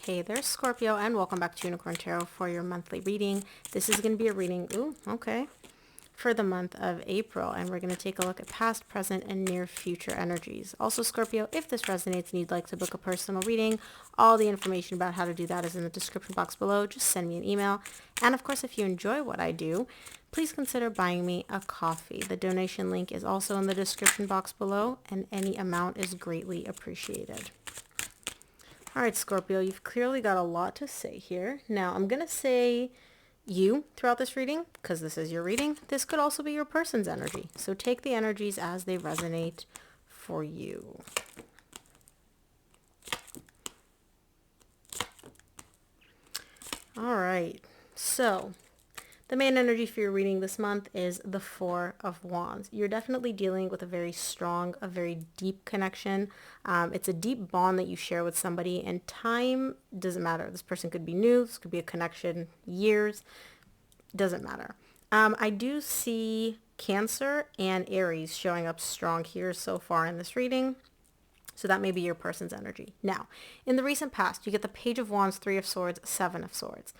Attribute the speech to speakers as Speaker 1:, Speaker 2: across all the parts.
Speaker 1: Hey there, Scorpio, and welcome back to Unicorn Tarot for your monthly reading. This is going to be a reading, for the month of April, and we're going to take a look at past, present, and near future energies. Also, Scorpio, if this resonates and you'd like to book a personal reading, all the information about how to do that is in the description box below. Just send me an email. And of course, if you enjoy what I do, please consider buying me a coffee. The donation link is also in the description box below, and any amount is greatly appreciated. All right, Scorpio, you've clearly got a lot to say here. Now, I'm going to say you throughout this reading, because this is your reading. This could also be your person's energy. So take the energies as they resonate for you. All right, so the main energy for your reading this month is the Four of Wands. You're definitely dealing with a very strong, a very deep connection. It's a deep bond that you share with somebody, and time doesn't matter. This person could be new. This could be a connection years. Doesn't matter. I do see Cancer and Aries showing up strong here so far in this reading. So that may be your person's energy. Now, in the recent past, you get the Page of Wands, Three of Swords, Seven of Swords.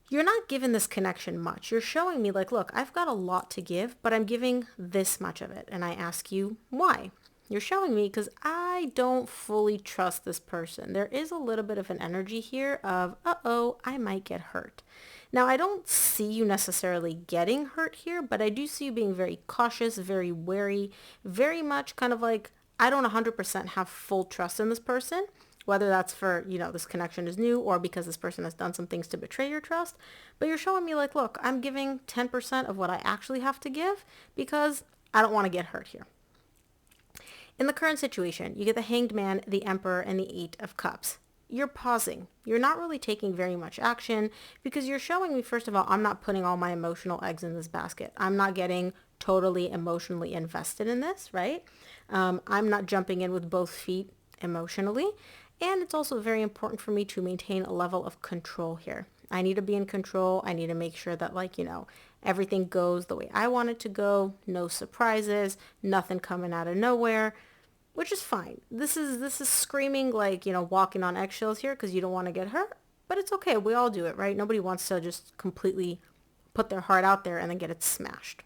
Speaker 1: You're not giving this connection much. You're showing me like, look, I've got a lot to give, but I'm giving this much of it. And I ask you why. You're showing me because I don't fully trust this person. There is a little bit of an energy here of, uh-oh, I might get hurt. Now, I don't see you necessarily getting hurt here, but I do see you being very cautious, very wary, very much kind of like, I don't 100% have full trust in this person. Whether that's for, this connection is new or because this person has done some things to betray your trust. But you're showing me like, look, I'm giving 10% of what I actually have to give because I don't want to get hurt here. In the current situation, you get the Hanged Man, the Emperor, and the Eight of Cups. You're pausing. You're not really taking very much action because you're showing me, first of all, I'm not putting all my emotional eggs in this basket. I'm not getting totally emotionally invested in this, right? I'm not jumping in with both feet emotionally. And it's also very important for me to maintain a level of control here. I need to be in control. I need to make sure that everything goes the way I want it to go. No surprises, nothing coming out of nowhere, which is fine. This is screaming walking on eggshells here because you don't want to get hurt, but it's okay. We all do it, right? Nobody wants to just completely put their heart out there and then get it smashed.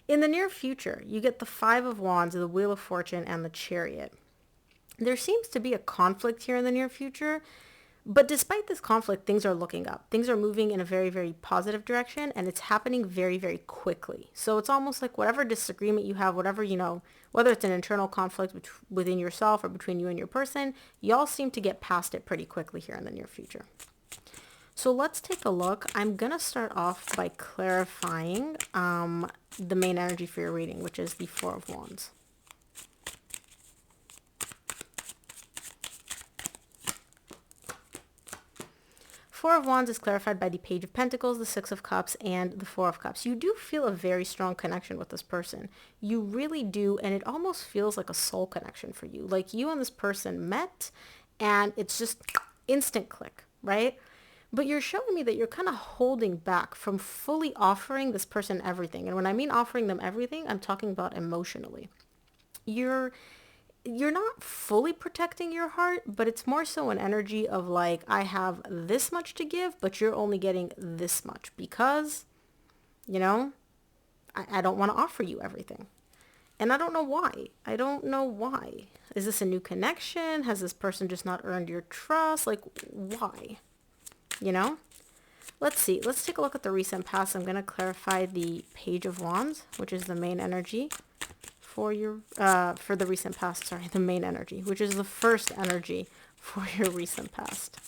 Speaker 1: In the near future, you get the Five of Wands, the Wheel of Fortune, and the Chariot. There seems to be a conflict here in the near future, but despite this conflict, things are looking up. Things are moving in a very, very positive direction, and it's happening very, very quickly. So it's almost like whatever disagreement you have, whatever, whether it's an internal conflict within yourself or between you and your person, y'all seem to get past it pretty quickly here in the near future. So let's take a look. I'm going to start off by clarifying the main energy for your reading, which is the Four of Wands. Four of Wands is clarified by the Page of Pentacles, the Six of Cups, and the Four of Cups. You do feel a very strong connection with this person. You really do, and it almost feels like a soul connection for you. Like you and this person met, and it's just instant click, right? But you're showing me that you're kind of holding back from fully offering this person everything. And when I mean offering them everything, I'm talking about emotionally. You're not fully protecting your heart, but it's more so an energy of like, I have this much to give, but you're only getting this much because, I don't want to offer you everything. And I don't know why. Is this a new connection? Has this person just not earned your trust? Like, why? Let's see. Let's take a look at the recent past. I'm going to clarify the Page of Wands, which is the main energy. For the recent past, the main energy, which is the first energy for your recent past.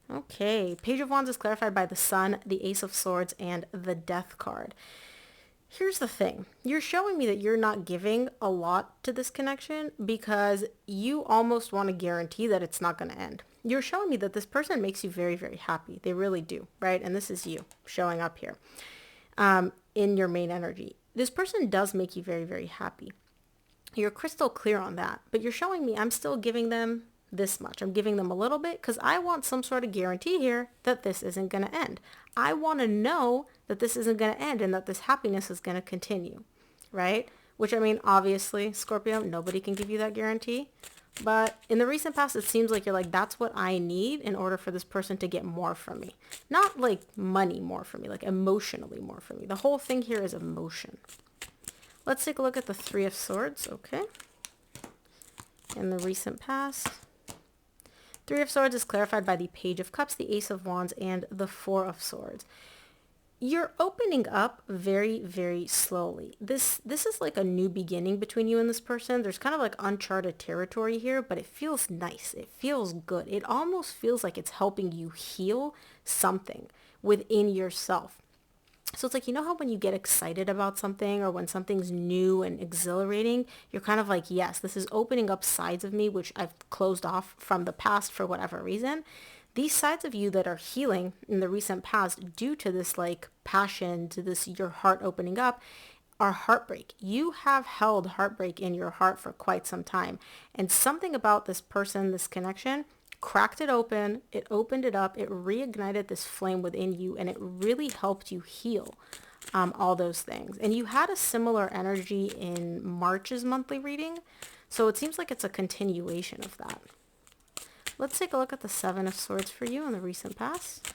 Speaker 1: Okay, Page of Wands is clarified by the Sun, the Ace of Swords, and the Death card. Here's the thing. You're showing me that you're not giving a lot to this connection because you almost want to guarantee that it's not going to end. You're showing me that this person makes you very, very happy. They really do, right? And this is you showing up here. In your main energy. This person does make you very, very happy. You're crystal clear on that, but you're showing me I'm still giving them this much. I'm giving them a little bit because I want some sort of guarantee here that this isn't going to end. I want to know that this isn't going to end and that this happiness is going to continue, right? which I mean, obviously, Scorpio, nobody can give you that guarantee. But in the recent past, it seems like you're like, that's what I need in order for this person to get more from me. Not like money more from me, like emotionally more from me. The whole thing here is emotion. Let's take a look at the Three of Swords, okay? In the recent past. Three of Swords is clarified by the Page of Cups, the Ace of Wands, and the Four of Swords. You're opening up very, very slowly. This is like a new beginning between you and this person. There's kind of like uncharted territory here, but it feels nice. It feels good. It almost feels like it's helping you heal something within yourself. So it's like, you know how when you get excited about something or when something's new and exhilarating, you're kind of like, yes, this is opening up sides of me which I've closed off from the past for whatever reason. These sides of you that are healing in the recent past due to this like passion, to this your heart opening up, are heartbreak. You have held heartbreak in your heart for quite some time. And something about this person, this connection, cracked it open, it opened it up, it reignited this flame within you, and it really helped you heal all those things. And you had a similar energy in March's monthly reading, so it seems like it's a continuation of that. Let's take a look at the Seven of Swords for you in the recent past.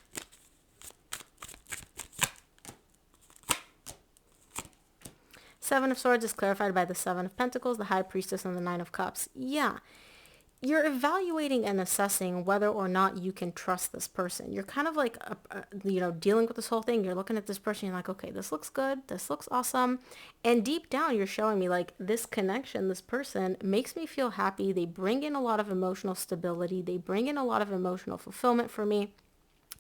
Speaker 1: Seven of Swords is clarified by the Seven of Pentacles, the High Priestess, and the Nine of Cups. Yeah, you're evaluating and assessing whether or not you can trust this person. You're kind of like, dealing with this whole thing. You're looking at this person. You're like, okay, this looks good. This looks awesome. And deep down, you're showing me like this connection, this person makes me feel happy. They bring in a lot of emotional stability. They bring in a lot of emotional fulfillment for me.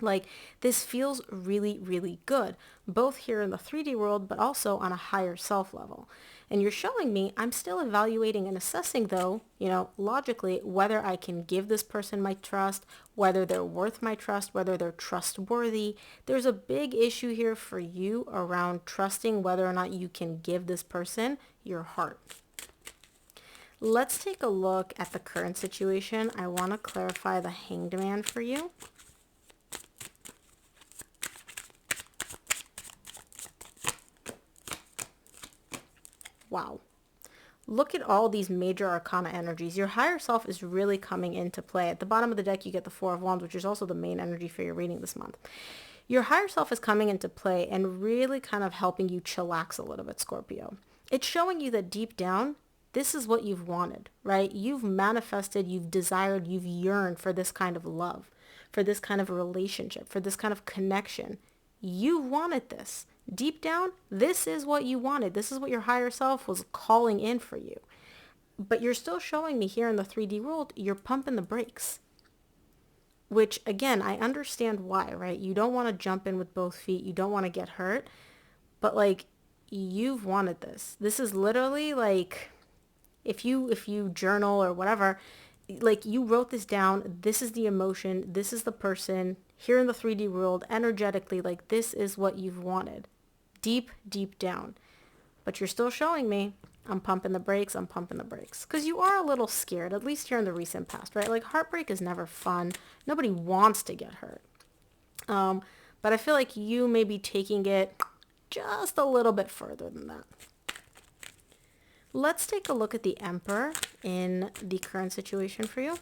Speaker 1: Like this feels really, really good, both here in the 3D world, but also on a higher self level. And you're showing me I'm still evaluating and assessing though, logically, whether I can give this person my trust, whether they're worth my trust, whether they're trustworthy. There's a big issue here for you around trusting whether or not you can give this person your heart. Let's take a look at the current situation. I want to clarify the Hanged Man for you. Wow. Look at all these major arcana energies. Your higher self is really coming into play. At the bottom of the deck, you get the Four of Wands, which is also the main energy for your reading this month. Your higher self is coming into play and really kind of helping you chillax a little bit, Scorpio. It's showing you that deep down, this is what you've wanted, right? You've manifested, you've desired, you've yearned for this kind of love, for this kind of relationship, for this kind of connection. You wanted this. Deep down, this is what you wanted. This is what your higher self was calling in for you. But you're still showing me here in the 3D world, you're pumping the brakes. Which, again, I understand why, right? You don't want to jump in with both feet. You don't want to get hurt. But, like, you've wanted this. This is literally, like, if you journal or whatever, like, you wrote this down. This is the emotion. This is the person. Here in the 3D world, energetically, like, this is what you've wanted. Deep, deep down. But you're still showing me, I'm pumping the brakes, I'm pumping the brakes. Because you are a little scared, at least here in the recent past, right? Like, heartbreak is never fun. Nobody wants to get hurt. But I feel like you may be taking it just a little bit further than that. Let's take a look at the Emperor in the current situation for you.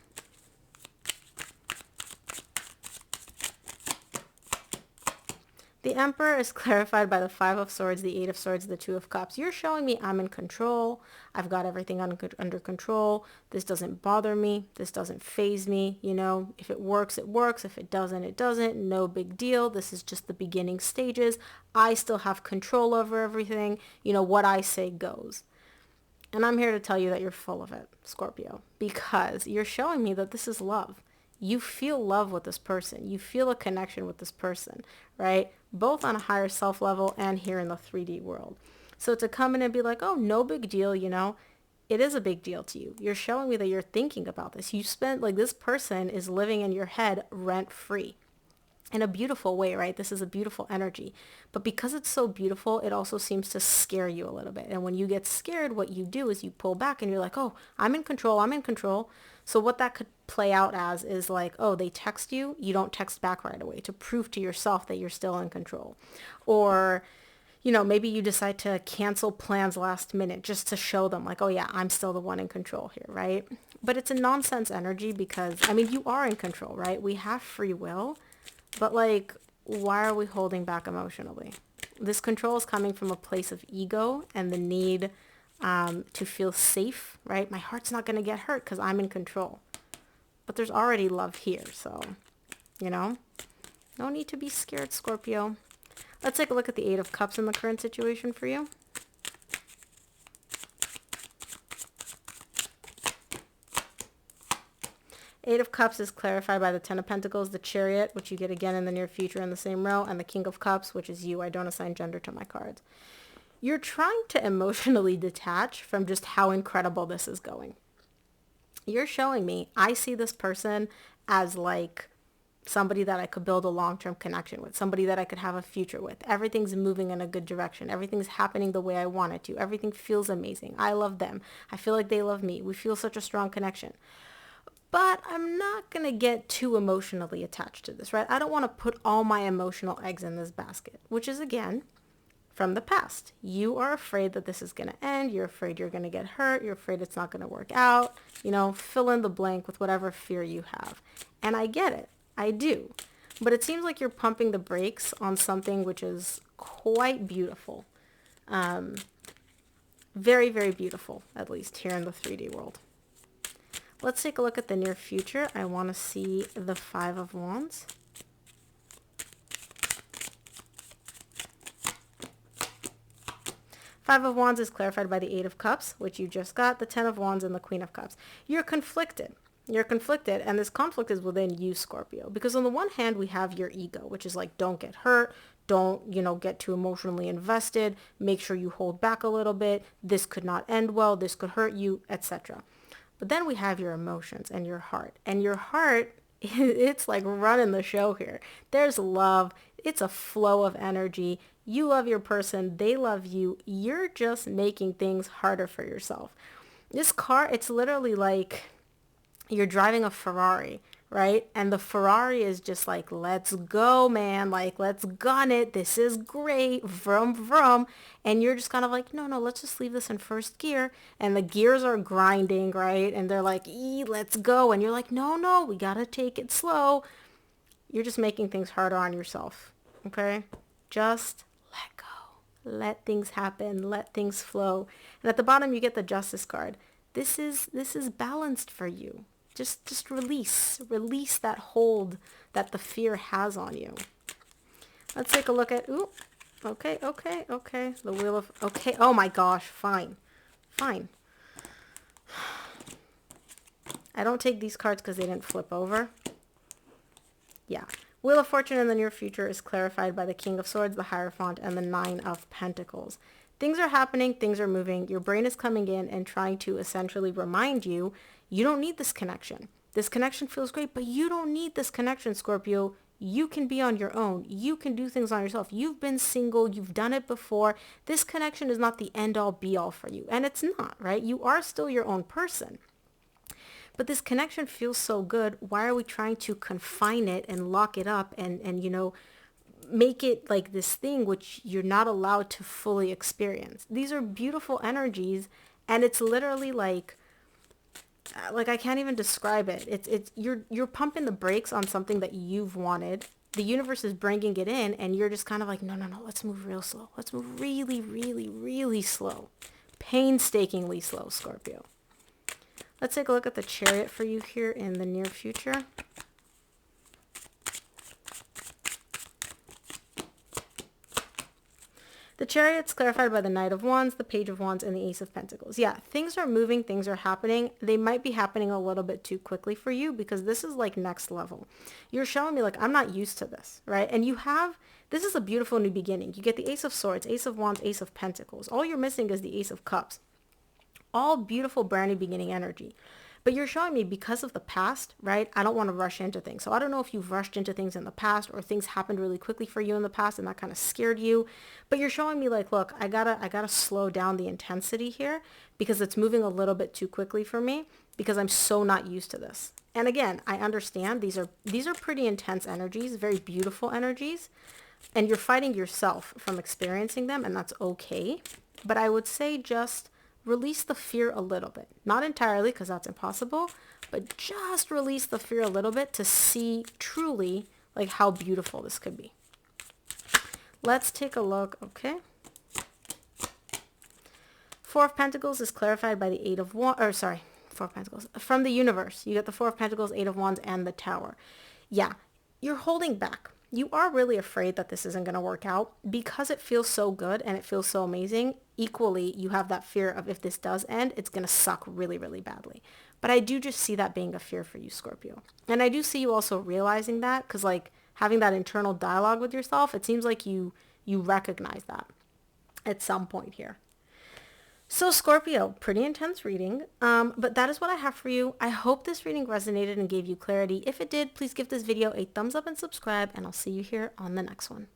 Speaker 1: The Emperor is clarified by the Five of Swords, the Eight of Swords, the Two of Cups. You're showing me I'm in control. I've got everything under control. This doesn't bother me. This doesn't faze me. If it works, it works. If it doesn't, it doesn't. No big deal. This is just the beginning stages. I still have control over everything. What I say goes. And I'm here to tell you that you're full of it, Scorpio, because you're showing me that this is love. You feel love with this person. You feel a connection with this person, right? Both on a higher self level and here in the 3D world. So to come in and be like, oh, no big deal, it is a big deal to you. You're showing me that you're thinking about this. This person is living in your head rent free. In a beautiful way, right? This is a beautiful energy. But because it's so beautiful, it also seems to scare you a little bit. And when you get scared, what you do is you pull back and you're like, oh, I'm in control. I'm in control. So what that could play out as is like, oh, they text you. You don't text back right away to prove to yourself that you're still in control. Or you know, maybe you decide to cancel plans last minute just to show them like, oh yeah, I'm still the one in control here, right? But it's a nonsense energy because, I mean, you are in control, right? We have free will, but like, why are we holding back emotionally? This control is coming from a place of ego and the need to feel safe, right? My heart's not going to get hurt because I'm in control. But there's already love here, so, you know, no need to be scared, Scorpio. Let's take a look at the Eight of Cups in the current situation for you. Eight of Cups is clarified by the Ten of Pentacles, the Chariot, which you get again in the near future in the same row, and the King of Cups, which is you. I don't assign gender to my cards. You're trying to emotionally detach from just how incredible this is going. You're showing me, I see this person as like somebody that I could build a long-term connection with, somebody that I could have a future with. Everything's moving in a good direction. Everything's happening the way I want it to. Everything feels amazing. I love them. I feel like they love me. We feel such a strong connection. But I'm not going to get too emotionally attached to this, right? I don't want to put all my emotional eggs in this basket, which is, again, from the past. You are afraid that this is going to end. You're afraid you're going to get hurt. You're afraid it's not going to work out. You know, fill in the blank with whatever fear you have. And I get it. I do. But it seems like you're pumping the brakes on something which is quite beautiful. Very, very beautiful, at least here in the 3D world. Let's take a look at the near future. I want to see the Five of Wands. Five of Wands is clarified by the Eight of Cups, which you just got, the Ten of Wands, and the Queen of Cups. You're conflicted. You're conflicted, and this conflict is within you, Scorpio. Because on the one hand, we have your ego, which is like, don't get hurt. Don't, you know, get too emotionally invested. Make sure you hold back a little bit. This could not end well. This could hurt you, etc. But then we have your emotions and your heart. And your heart, it's like running the show here. There's love. It's a flow of energy. You love your person. They love you. You're just making things harder for yourself. This car, it's literally like you're driving a Ferrari, right? And the Ferrari is just like, let's go, man. Like, let's gun it. This is great. Vroom, vroom. And you're just kind of like, no, let's just leave this in first gear. And the gears are grinding, right? And they're like, let's go. And you're like, no, we got to take it slow. You're just making things harder on yourself, okay? Just let go. Let things happen. Let things flow. And at the bottom, you get the Justice card. This is balanced for you. Just release that hold that the fear has on you. Let's take a look at, okay. The Wheel of, okay. Oh my gosh, fine. I don't take these cards because they didn't flip over. Yeah. Wheel of Fortune in the near future is clarified by the King of Swords, the Hierophant, and the Nine of Pentacles. Things are happening, things are moving. Your brain is coming in and trying to essentially remind you, you don't need this connection. This connection feels great, but you don't need this connection, Scorpio. You can be on your own. You can do things on yourself. You've been single. You've done it before. This connection is not the end-all be-all for you. And it's not, right? You are still your own person. But this connection feels so good. Why are we trying to confine it and lock it up and you know, make it like this thing which you're not allowed to fully experience? These are beautiful energies, and it's literally like I can't even describe it. It's you're pumping the brakes on something that you've wanted. The universe is bringing it in, and you're just kind of like, no, let's move real slow. Let's move really, really, really slow. Painstakingly slow, Scorpio. Let's take a look at the Chariot for you here in the near future. The Chariot's clarified by the Knight of Wands, the Page of Wands, and the Ace of Pentacles. Yeah, things are moving, things are happening. They might be happening a little bit too quickly for you because this is like next level. You're showing me like, I'm not used to this, right? And this is a beautiful new beginning. You get the Ace of Swords, Ace of Wands, Ace of Pentacles. All you're missing is the Ace of Cups. All beautiful, brand new beginning energy. But you're showing me because of the past, right? I don't want to rush into things. So I don't know if you've rushed into things in the past or things happened really quickly for you in the past and that kind of scared you. But you're showing me like, look, I gotta slow down the intensity here because it's moving a little bit too quickly for me because I'm so not used to this. And again, I understand these are pretty intense energies, very beautiful energies. and you're fighting yourself from experiencing them, and that's okay. But I would say just release the fear a little bit. Not entirely, because that's impossible, but just release the fear a little bit to see truly like how beautiful this could be. Let's take a look, okay? Four of Pentacles is clarified by the Eight of Wands, or sorry, Four of Pentacles. From the universe, you get the Four of Pentacles, Eight of Wands, and the Tower. Yeah, you're holding back. You are really afraid that this isn't going to work out because it feels so good and it feels so amazing. Equally, you have that fear of if this does end, it's going to suck really, really badly. But I do just see that being a fear for you, Scorpio. And I do see you also realizing that because like having that internal dialogue with yourself, it seems like you recognize that at some point here. So Scorpio, pretty intense reading, but that is what I have for you. I hope this reading resonated and gave you clarity. If it did, please give this video a thumbs up and subscribe, and I'll see you here on the next one.